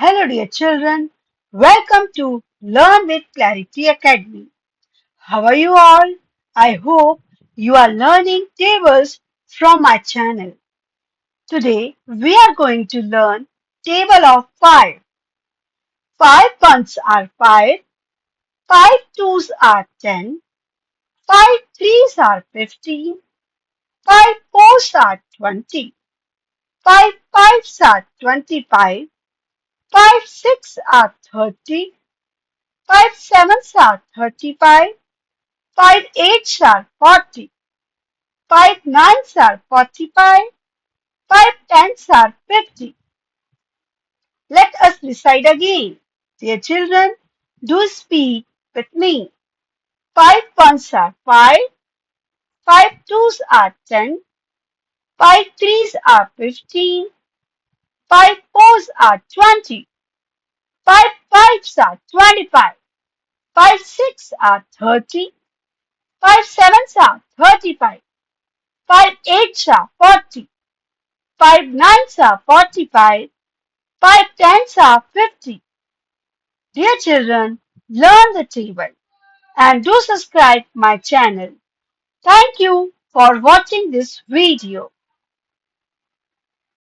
Hello, dear children. Welcome to Learn with Clarity Academy. How are you all? I hope you are learning tables from my channel. Today, we are going to learn table of 5. 5 ones are 5, 5 twos are 10, 5 threes are 15, 5 fours are 20, 5 fives are 25, 5 six are 30, 5 sevens are 35, 5 eights are 40, 5 nines are 45, 5 tens are 50. Let us recite again. Dear children, do speak with me. 5 ones are 5, 5 twos are 10, 5 threes are 15, 5 fours are 20, 5 fives are 25, 5 six are 30, 5 sevens are 35, 5 eights are 40, 5 nines are 45, 5 tens are 50. Dear children, learn the table and do subscribe my channel. Thank you for watching this video.